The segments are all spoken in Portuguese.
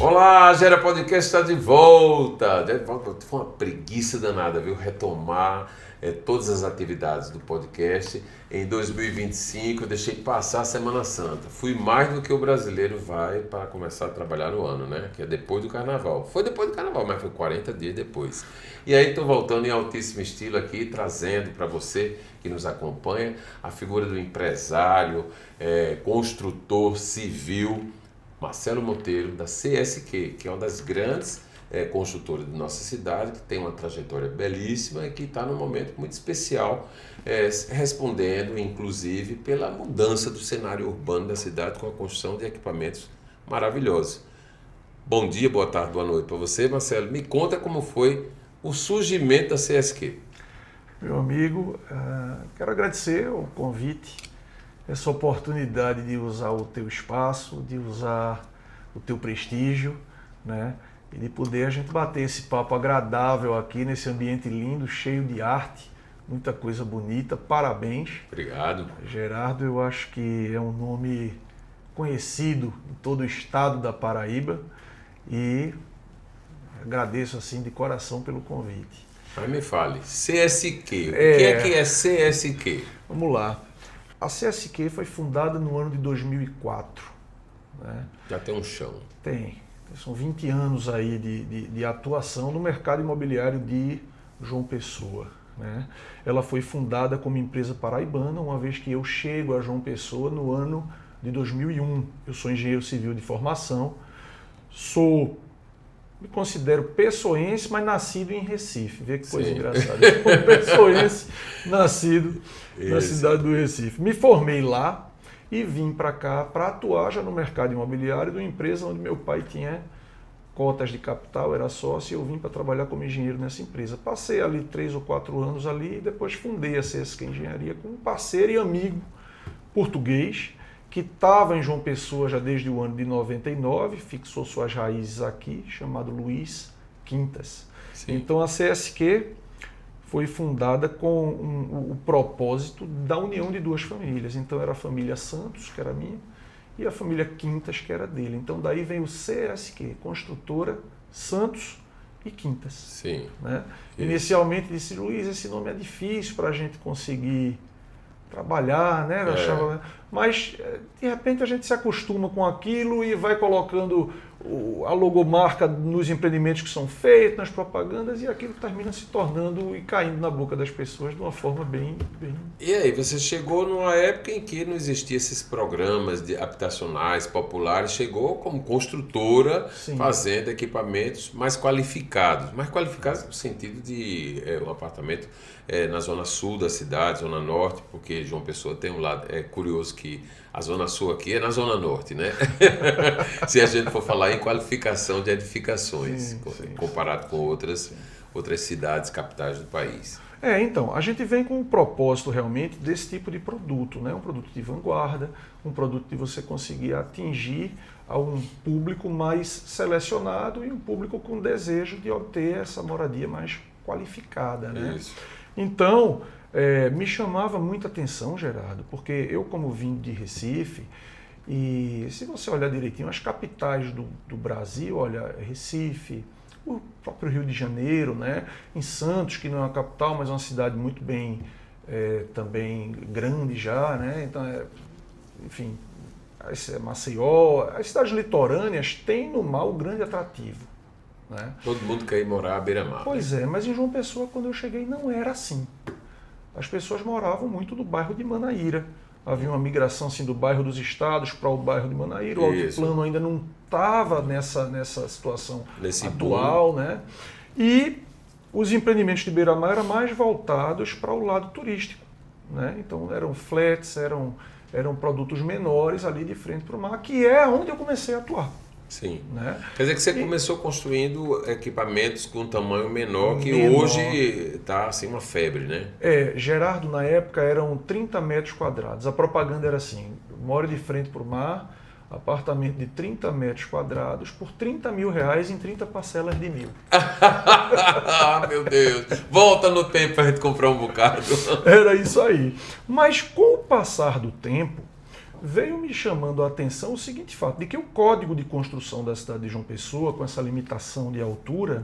Olá, Gera Podcast está de volta. Foi uma preguiça danada, viu? Retomar todas as atividades do podcast. Em 2025 eu deixei passar a Semana Santa. Fui mais do que o brasileiro vai para começar a trabalhar no ano, né? Que é depois do Carnaval. Foi depois do Carnaval, mas foi 40 dias depois. E aí estou voltando em altíssimo estilo aqui, trazendo para você que nos acompanha a figura do empresário, construtor civil, Marcelo Monteiro, da CSQ, que é uma das grandes construtoras de nossa cidade, que tem uma trajetória belíssima e que está num momento muito especial, respondendo, inclusive, pela mudança do cenário urbano da cidade com a construção de equipamentos maravilhosos. Bom dia, boa tarde, boa noite para você, Marcelo. Me conta como foi o surgimento da CSQ. Meu amigo, quero agradecer o convite, essa oportunidade de usar o teu espaço, de usar o teu prestígio, né? E de poder a gente bater esse papo agradável aqui nesse ambiente lindo, cheio de arte, muita coisa bonita. Parabéns. Obrigado. Gerardo, eu acho que é um nome conhecido em todo o estado da Paraíba e agradeço assim de coração pelo convite. Mas me fale, CSQ, o que é CSQ? Vamos lá. A CSQ foi fundada no ano de 2004. Né? Já tem um chão. Tem. São 20 anos aí de atuação no mercado imobiliário de João Pessoa. Né? Ela foi fundada como empresa paraibana, uma vez que eu chego a João Pessoa no ano de 2001. Eu sou engenheiro civil de formação, me considero pessoense, mas nascido em Recife. Vê que coisa engraçada. Eu sou pessoense, nascido na cidade do Recife. Me formei lá e vim para cá para atuar já no mercado imobiliário de uma empresa onde meu pai tinha cotas de capital, era sócio, e eu vim para trabalhar como engenheiro nessa empresa. Passei ali 3 ou 4 anos ali e depois fundei a CSQ Engenharia com um parceiro e amigo português que estava em João Pessoa já desde o ano de 99, fixou suas raízes aqui, chamado Luiz Quintas. Sim. Então a CSQ foi fundada com o propósito da união de duas famílias. Então era a família Santos, que era minha, e a família Quintas, que era dele. Então daí vem o CSQ, Construtora Santos e Quintas. Sim. Né? Inicialmente disse, Luiz, esse nome é difícil para a gente conseguir trabalhar, né? Mas de repente a gente se acostuma com aquilo e vai colocando a logomarca nos empreendimentos que são feitos, nas propagandas, e aquilo termina se tornando e caindo na boca das pessoas de uma forma bem... E aí, você chegou numa época em que não existiam esses programas habitacionais populares, chegou como construtora, sim, fazendo equipamentos mais qualificados no sentido de um apartamento na zona sul da cidade, zona norte, porque João Pessoa tem um lado, é curioso que a zona sul aqui é na zona norte, né? Se a gente for falar em qualificação de edificações, sim, comparado com outras cidades capitais do país. Então, a gente vem com um propósito realmente desse tipo de produto, né? Um produto de vanguarda, um produto de você conseguir atingir a um público mais selecionado e um público com desejo de obter essa moradia mais qualificada, né? Isso. Então, me chamava muita atenção, Gerardo, porque eu, como vim de Recife, e se você olhar direitinho, as capitais do Brasil, olha, Recife, o próprio Rio de Janeiro, né? Em Santos, que não é uma capital, mas é uma cidade muito bem, também grande já, né? Então, enfim, Maceió, as cidades litorâneas têm no mar o grande atrativo. Né? Todo mundo quer ir morar à beira-mar. Pois mas em João Pessoa, quando eu cheguei, não era assim. As pessoas moravam muito no bairro de Manaíra. Havia uma migração assim, do bairro dos Estados para o bairro de Manaíra. O altiplano ainda não estava nessa situação atual. Né? E os empreendimentos de beira-mar eram mais voltados para o lado turístico. Né? Então eram flats, eram produtos menores ali de frente para o mar, que é onde eu comecei a atuar. Sim. Né? Quer dizer que você começou construindo equipamentos com tamanho menor, que hoje está assim uma febre, né? Gerardo, na época eram 30 metros quadrados. A propaganda era assim, moro de frente para o mar, apartamento de 30 metros quadrados por R$30 mil em 30 parcelas de 1.000. Ah, meu Deus! Volta no tempo para a gente comprar um bocado. Era isso aí. Mas com o passar do tempo, veio me chamando a atenção o seguinte fato, de que o código de construção da cidade de João Pessoa, com essa limitação de altura,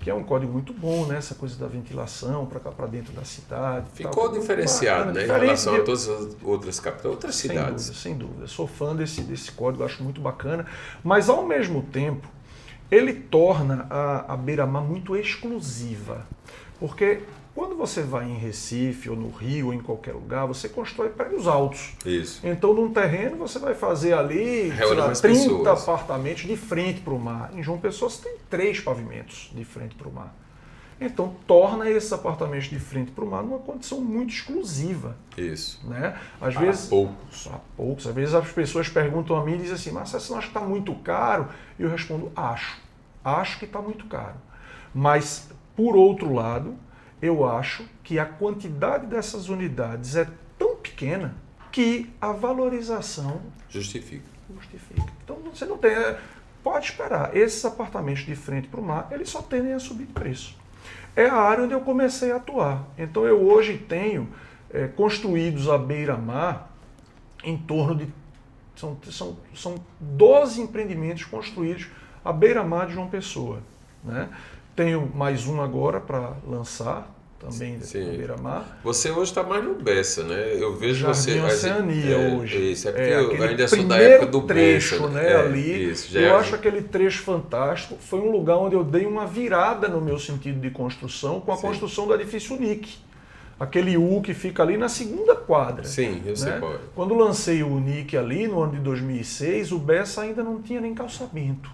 que é um código muito bom, né? Essa coisa da ventilação para cá para dentro da cidade. Ficou diferenciado, né? Em relação a todas as outras capitais, outras cidades. Sem dúvida. Sou fã desse código, acho muito bacana. Mas, ao mesmo tempo, ele torna a beira-mar muito exclusiva. Porque quando você vai em Recife, ou no Rio, ou em qualquer lugar, você constrói prédios altos. Isso. Então, num terreno, você vai fazer ali 30 apartamentos de frente para o mar. Em João Pessoa, você tem 3 pavimentos de frente para o mar. Então, torna esses apartamentos de frente para o mar numa condição muito exclusiva. Isso. Né? Às vezes, poucos. Há poucos. Às vezes as pessoas perguntam a mim e dizem assim, mas você não acha que está muito caro? E eu respondo, acho. Acho que está muito caro. Mas, por outro lado, eu acho que a quantidade dessas unidades é tão pequena que a valorização justifica. Então, você não tem... Pode esperar. Esses apartamentos de frente para o mar, eles só tendem a subir de preço. É a área onde eu comecei a atuar. Então, eu hoje tenho construídos à beira-mar em torno de... São 12 empreendimentos construídos à beira-mar de João Pessoa. Né? Tenho mais um agora para lançar, também da beira-mar. Você hoje está mais no Bessa, né? Eu vejo Jardim você... Oceania hoje. Isso, porque eu ainda sou da época do trecho, Bessa. Né, ali. Isso, eu acho aquele trecho fantástico. Foi um lugar onde eu dei uma virada no meu sentido de construção com a construção do edifício UNIC. Aquele U que fica ali na segunda quadra. Sim, eu sei qual é. Quando lancei o UNIC ali, no ano de 2006, o Bessa ainda não tinha nem calçamento.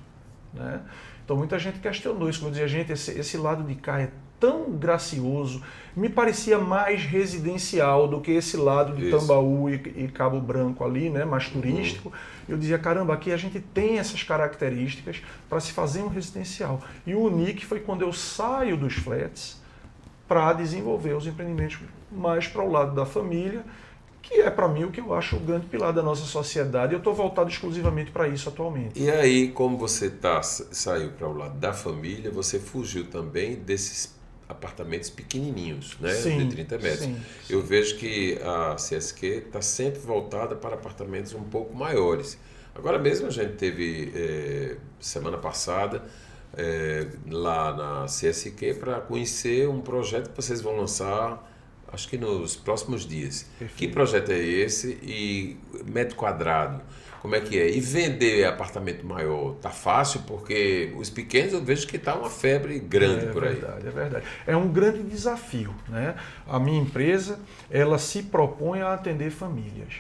Né? Então muita gente questionou isso, quando dizia, gente, esse lado de cá é tão gracioso, me parecia mais residencial do que esse lado de Tambaú e Cabo Branco ali, né, mais turístico. Eu dizia, caramba, aqui a gente tem essas características para se fazer um residencial. E o UNIC foi quando eu saio dos flats para desenvolver os empreendimentos mais para o lado da família, que é para mim o que eu acho o grande pilar da nossa sociedade. Eu estou voltado exclusivamente para isso atualmente. E aí, como você saiu para o lado da família, você fugiu também desses apartamentos pequenininhos, né? Sim, de 30 metros. Sim. Eu vejo que a CSQ está sempre voltada para apartamentos um pouco maiores. Agora mesmo a gente teve, semana passada, lá na CSQ para conhecer um projeto que vocês vão lançar, acho que nos próximos dias. Perfeito. Que projeto é esse e metro quadrado? Como é que é? E vender apartamento maior, tá fácil? Porque os pequenos eu vejo que está uma febre grande por aí. É verdade. É um grande desafio. Né? A minha empresa, ela se propõe a atender famílias.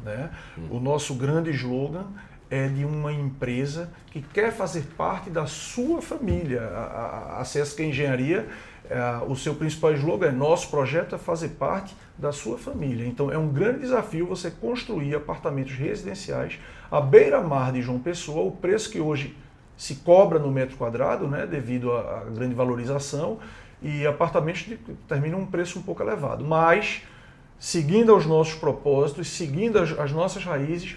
Né? O nosso grande slogan é de uma empresa que quer fazer parte da sua família. A CSQ Engenharia, o seu principal slogan é: nosso projeto é fazer parte da sua família. Então é um grande desafio você construir apartamentos residenciais à beira-mar de João Pessoa, o preço que hoje se cobra no metro quadrado, né, devido à grande valorização, e apartamentos terminam um preço um pouco elevado. Mas, seguindo aos nossos propósitos, seguindo as nossas raízes,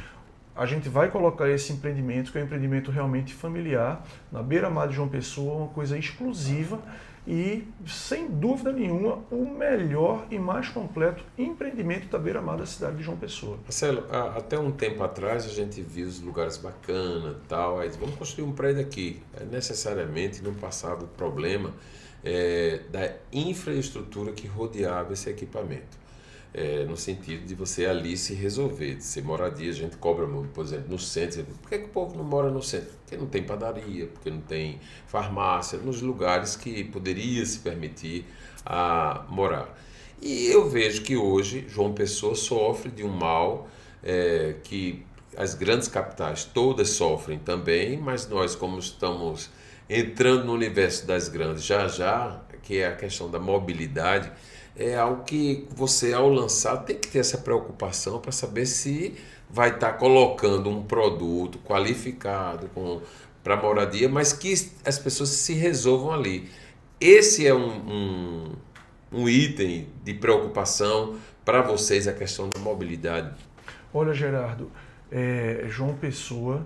a gente vai colocar esse empreendimento, que é um empreendimento realmente familiar, na beira-mar de João Pessoa, uma coisa exclusiva e, sem dúvida nenhuma, o melhor e mais completo empreendimento da beira-mar da cidade de João Pessoa. Marcelo, até um tempo atrás a gente viu os lugares bacanas e tal, aí vamos construir um prédio aqui. Necessariamente não passava o problema da infraestrutura que rodeava esse equipamento. No sentido de você ali se resolver, de ser moradia. A gente cobra, por exemplo, no centro. Por que o povo não mora no centro? Porque não tem padaria, porque não tem farmácia, nos lugares que poderia se permitir a morar. E eu vejo que hoje João Pessoa sofre de um mal que as grandes capitais todas sofrem também, mas nós, como estamos entrando no universo das grandes já, que é a questão da mobilidade, é algo que você, ao lançar, tem que ter essa preocupação para saber se vai estar colocando um produto qualificado para moradia, mas que as pessoas se resolvam ali. Esse é um item de preocupação para vocês, a questão da mobilidade. Olha, Gerardo, João Pessoa,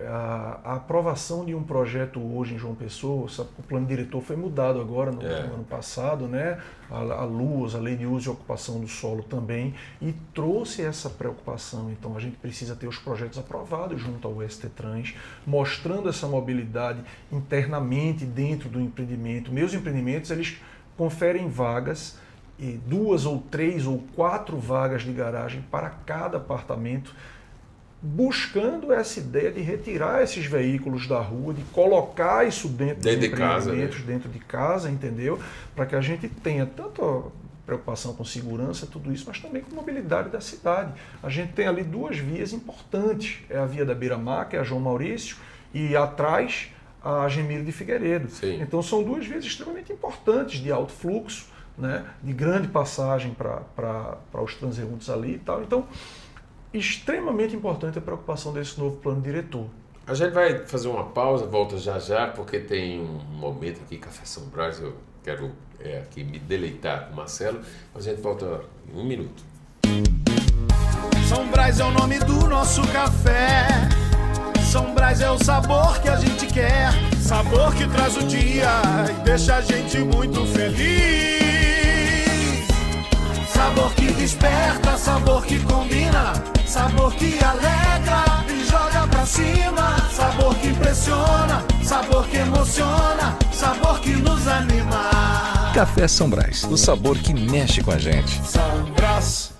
A aprovação de um projeto hoje em João Pessoa, o plano diretor foi mudado agora no ano passado, né? A LUAS, a Lei de Uso e Ocupação do Solo também, e trouxe essa preocupação. Então a gente precisa ter os projetos aprovados junto ao STTrans, mostrando essa mobilidade internamente dentro do empreendimento. Meus empreendimentos, eles conferem vagas, 2 ou 3 ou 4 vagas de garagem para cada apartamento, buscando essa ideia de retirar esses veículos da rua, de colocar isso dentro dos empreendimentos, dentro de casa, entendeu? Para que a gente tenha tanto a preocupação com segurança, tudo isso, mas também com mobilidade da cidade. A gente tem ali 2 vias importantes, é a via da Beira-Mar, que é a João Maurício, e atrás a Gemílio de Figueiredo. Sim. Então são 2 vias extremamente importantes de alto fluxo, né? De grande passagem para os transeuntes ali e tal. Então, extremamente importante a preocupação desse novo plano diretor. A gente vai fazer uma pausa, volta já, porque tem um momento aqui, Café São Brás, eu quero aqui me deleitar com o Marcelo. A gente volta em 1 minuto. São Brás é o nome do nosso café. São Brás é o sabor que a gente quer. Sabor que traz o dia e deixa a gente muito feliz. Sabor que desperta, sabor que combina, sabor que alegra e joga pra cima. Sabor que impressiona, sabor que emociona, sabor que nos anima. Café São Brás, o sabor que mexe com a gente. São Brás.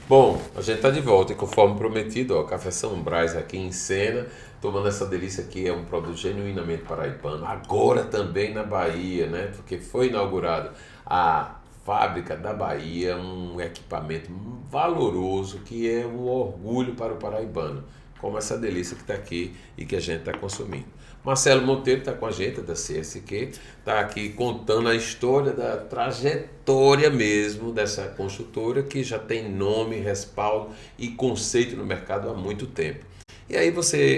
Bom, a gente está de volta e conforme prometido, ó, Café São Brás aqui em cena, tomando essa delícia que é um produto genuinamente paraibano. Agora também na Bahia, né? Porque foi inaugurado a Fábrica da Bahia, um equipamento valoroso que é um orgulho para o paraibano, como essa delícia que está aqui e que a gente está consumindo. Marcelo Monteiro está com a gente, da CSQ, está aqui contando a história da trajetória mesmo dessa construtora que já tem nome, respaldo e conceito no mercado há muito tempo. E aí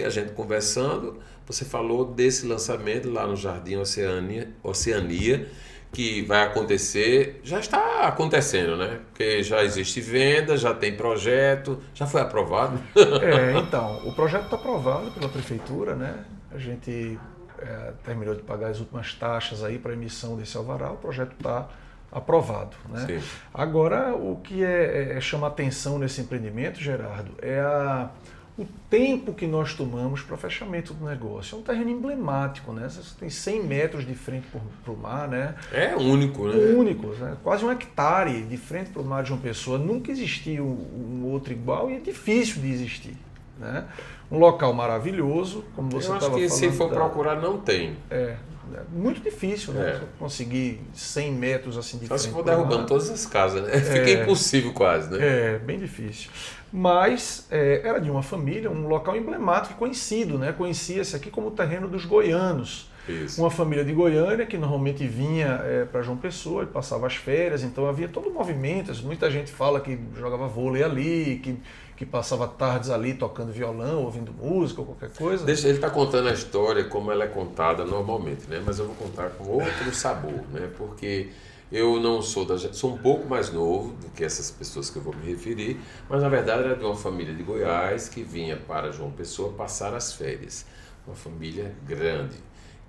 a gente conversando, você falou desse lançamento lá no Jardim Oceania, que vai acontecer, já está acontecendo, né? Porque já existe venda, já tem projeto, já foi aprovado. Então, o projeto está aprovado pela prefeitura, né? A gente terminou de pagar as últimas taxas aí para emissão desse alvará, o projeto está aprovado, né? Sim. Agora, o que chama atenção nesse empreendimento, Gerardo, é o tempo que nós tomamos para fechamento do negócio. É um terreno emblemático, né? Você tem 100 metros de frente para o mar, né? É único, né? Único, né? Quase 1 hectare de frente para o mar de João Pessoa. Nunca existiu um outro igual e é difícil de existir, né? Um local maravilhoso, como você estava falando. Eu acho que se for procurar, não tem. É muito difícil, né? Conseguir 100 metros assim de frente. Só se for derrubando todas as casas, né? Fica impossível quase, né? É, bem difícil. Mas era de uma família, um local emblemático e conhecido, né? Conhecia-se aqui como o terreno dos goianos. Isso. Uma família de Goiânia que normalmente vinha para João Pessoa e passava as férias, então havia todo um movimento. Muita gente fala que jogava vôlei ali, que passava tardes ali tocando violão, ouvindo música ou qualquer coisa. Ele está contando a história como ela é contada normalmente, né? Mas eu vou contar com outro sabor, né? Porque eu não sou sou um pouco mais novo do que essas pessoas que eu vou me referir, mas na verdade era de uma família de Goiás que vinha para João Pessoa passar as férias. Uma família grande,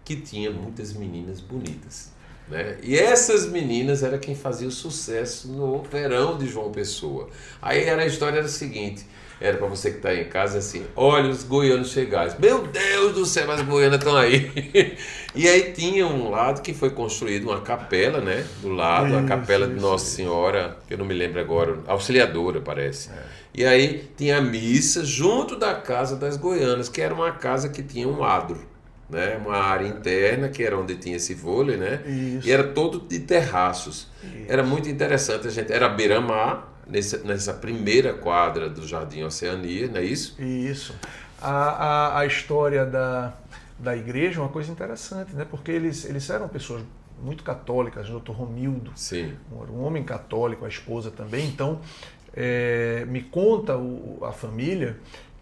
que tinha muitas meninas bonitas, né? E essas meninas era quem fazia o sucesso no verão de João Pessoa. Aí a história era a seguinte, era para você que está aí em casa assim, olha os goianos chegaram, meu Deus do céu, as goianas estão aí. E aí tinha um lado que foi construído uma capela, né? Do lado, a capela de Nossa Senhora, que eu não me lembro agora, Auxiliadora parece. E aí tinha a missa junto da casa das goianas, que era uma casa que tinha um adro, né? Uma área interna, que era onde tinha esse vôlei, né? Isso. E era todo de terraços. Isso. Era muito interessante, era beira-mar, nessa primeira quadra do Jardim Oceania, não é isso? Isso. A história da igreja é uma coisa interessante, né? Porque eles eram pessoas muito católicas, o Dr. Romildo, sim, um homem católico, a esposa também, então me conta a família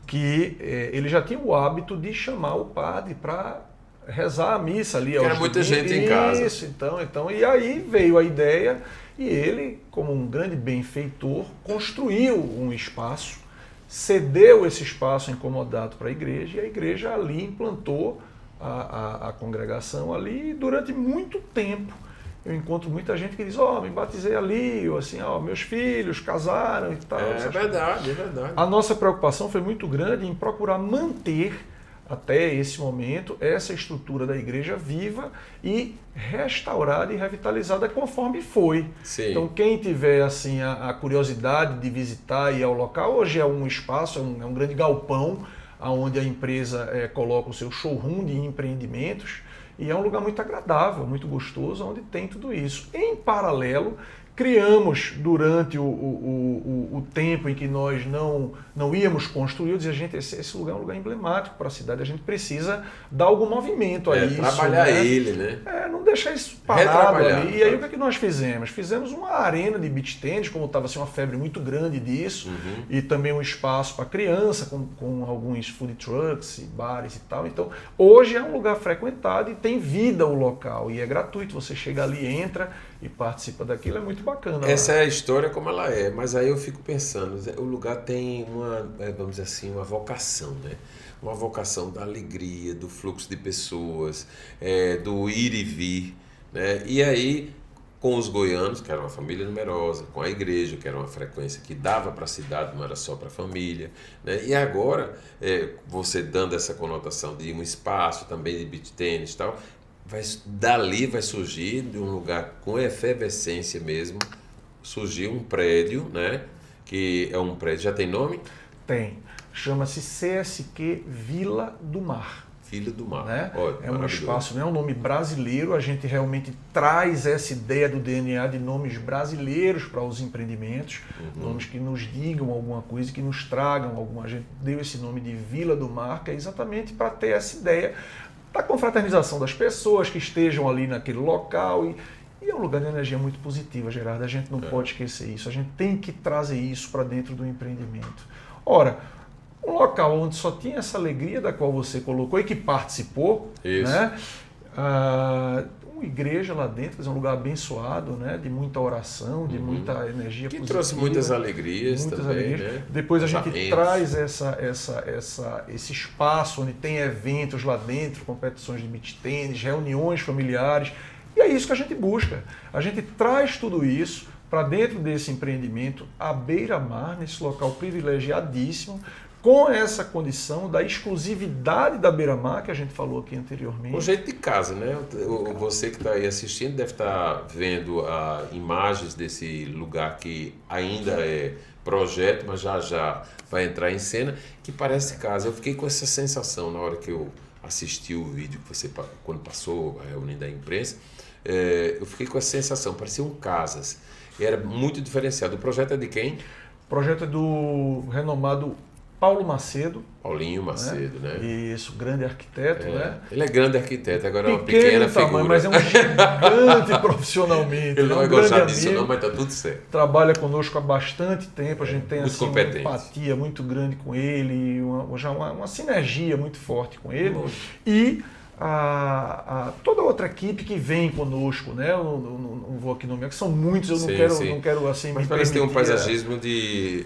que ele já tinha o hábito de chamar o padre para rezar a missa ali. Era muita gente em casa. Isso, então, e aí veio a ideia e ele, como um grande benfeitor, construiu um espaço cedeu esse espaço incomodato para a igreja, e a igreja ali implantou a congregação ali, e durante muito tempo eu encontro muita gente que diz, me batizei ali, ou assim, meus filhos casaram e tal. É verdade, é verdade. A nossa preocupação foi muito grande em procurar manter, até esse momento, essa estrutura da igreja viva e restaurada e revitalizada conforme foi. Sim. Então, quem tiver assim, a curiosidade de visitar e ir ao local, hoje é um espaço, é um grande galpão, onde a empresa coloca o seu showroom de empreendimentos, e é um lugar muito agradável, muito gostoso, onde tem tudo isso. Em paralelo, criamos, durante o tempo em que nós não íamos construir, eu dizia, gente, esse lugar é um lugar emblemático para a cidade, a gente precisa dar algum movimento a isso. Trabalhar ele, né? Não deixar isso parado ali. E aí o que é que nós fizemos? Fizemos uma arena de beach tennis, como estava assim, uma febre muito grande disso, e também um espaço para criança, com alguns food trucks, e bares e tal. Então, hoje é um lugar frequentado e tem vida o local, e é gratuito, você chega ali, entra e participa daquilo, é muito bacana. Essa é a história como ela é, mas aí eu fico pensando, o lugar tem vamos dizer assim, uma vocação, né? Uma vocação da alegria, do fluxo de pessoas, do ir e vir, né? E aí, com os goianos, que era uma família numerosa, com a igreja, que era uma frequência que dava para a cidade, não era só para a família, né? E agora, você dando essa conotação de um espaço também de beach tennis e tal, dali vai surgir, de um lugar com efervescência mesmo, surgir um prédio, né? Que é um prédio, já tem nome? Tem. Chama-se CSQ Vila do Mar. Vila do Mar. Né? Ótimo, é um espaço, é um nome brasileiro, a gente realmente traz essa ideia do DNA de nomes brasileiros para os empreendimentos, nomes que nos digam alguma coisa, que nos tragam alguma. A gente deu esse nome de Vila do Mar, que é exatamente para ter essa ideia da confraternização das pessoas que estejam ali naquele local, e é um lugar de energia muito positiva, Gerardo, a gente não pode esquecer isso, a gente tem que trazer isso para dentro do empreendimento. Ora, um local onde só tinha essa alegria da qual você colocou e que participou, né? Uma igreja lá dentro, um lugar abençoado, né? De muita oração, de muita energia que positiva. Que trouxe muitas alegrias também, né? Depois a gente traz esse espaço onde tem eventos lá dentro, competições de beach tennis, reuniões familiares, e é isso que a gente busca. A gente traz tudo isso para dentro desse empreendimento, à beira-mar, nesse local privilegiadíssimo, com essa condição da exclusividade da beira-mar, que a gente falou aqui anteriormente. Um jeito de casa, né? Você que está aí assistindo deve estar vendo imagens desse lugar que ainda é projeto, mas já vai entrar em cena, que parece casa. Eu fiquei com essa sensação na hora que eu assisti o vídeo que você, quando passou a reunião da imprensa, eu fiquei com essa sensação, pareciam casas. E era muito diferenciado. O projeto é de quem? O projeto é do renomado Paulo Macedo. Paulinho Macedo, né? Isso, grande arquiteto, né? Ele é grande arquiteto, agora é uma pequeno pequena tamanho, figura. Mas é um gigante profissionalmente. Ele não vai gostar disso não, mas tá tudo certo. Trabalha conosco há bastante tempo, a gente tem assim, uma empatia muito grande com ele, uma sinergia muito forte com ele. E toda a outra equipe que vem conosco, né? Eu não vou aqui nomear, que são muitos, eu não quero assim. Mas parece que tem um paisagismo de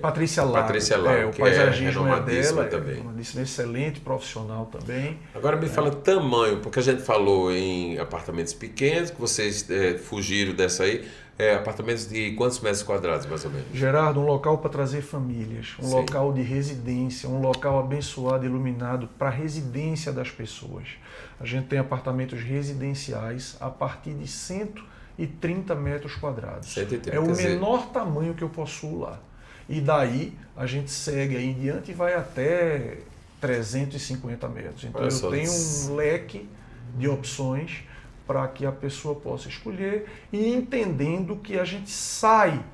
Patrícia Lago. O paisagismo é dela, também. Como eu disse, um excelente profissional também. Agora me fala tamanho, porque a gente falou em apartamentos pequenos, que vocês fugiram dessa aí. Apartamentos de quantos metros quadrados, mais ou menos? Gerardo, um local para trazer famílias, um local de residência, um local abençoado, iluminado para a residência das pessoas. A gente tem apartamentos residenciais a partir de 130 metros quadrados. 130, é o menor tamanho que eu possuo lá. E daí a gente segue aí em diante e vai até 350 metros. Então eu tenho um leque de opções para que a pessoa possa escolher, e entendendo que a gente sai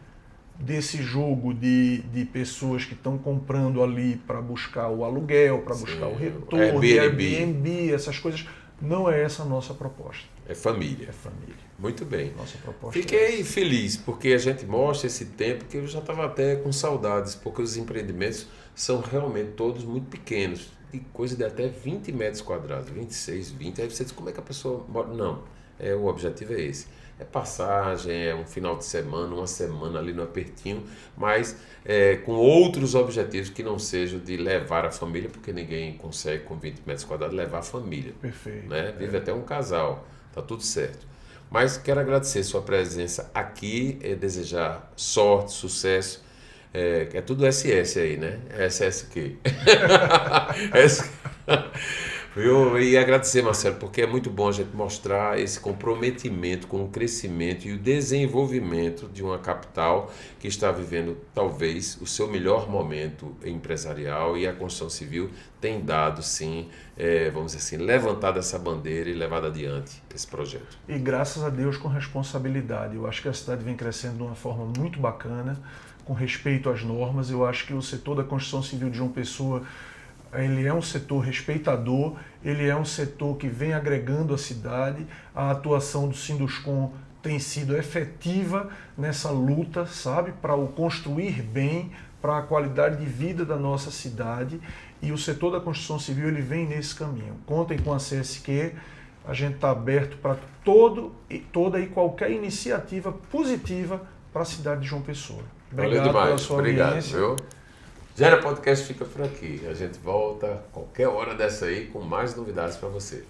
desse jogo de pessoas que estão comprando ali para buscar o aluguel, para buscar o retorno, Airbnb, essas coisas. Não é essa a nossa proposta. É família. É família. Muito bem. Nossa proposta. Fiquei feliz, porque a gente mostra esse tempo que eu já estava até com saudades, porque os empreendimentos são realmente todos muito pequenos. De coisa de até 20 metros quadrados, 26, 20. Aí você diz, como é que a pessoa mora? Não, o objetivo é esse. é passagem, é um final de semana, uma semana ali no apertinho, mas com outros objetivos que não sejam de levar a família, porque ninguém consegue com 20 metros quadrados levar a família. Perfeito. Né? Vive até um casal, tá tudo certo. Mas quero agradecer sua presença aqui, desejar sorte, sucesso. É tudo SS aí, né? SS o quê? E agradecer, Marcelo, porque é muito bom a gente mostrar esse comprometimento com o crescimento e o desenvolvimento de uma capital que está vivendo, talvez, o seu melhor momento empresarial, e a construção civil tem dado, sim, vamos dizer assim, levantado essa bandeira e levado adiante esse projeto. E graças a Deus com responsabilidade. Eu acho que a cidade vem crescendo de uma forma muito bacana, com respeito às normas. Eu acho que o setor da construção civil de João Pessoa, ele é um setor respeitador, ele é um setor que vem agregando a cidade. A atuação do Sinduscon tem sido efetiva nessa luta, sabe, para o construir bem, para a qualidade de vida da nossa cidade, e o setor da construção civil ele vem nesse caminho. Contem com a CSQ, a gente está aberto para toda e qualquer iniciativa positiva para a cidade de João Pessoa. Obrigado pela sua audiência. Viu? Gera Podcast fica por aqui. A gente volta qualquer hora dessa aí com mais novidades para você.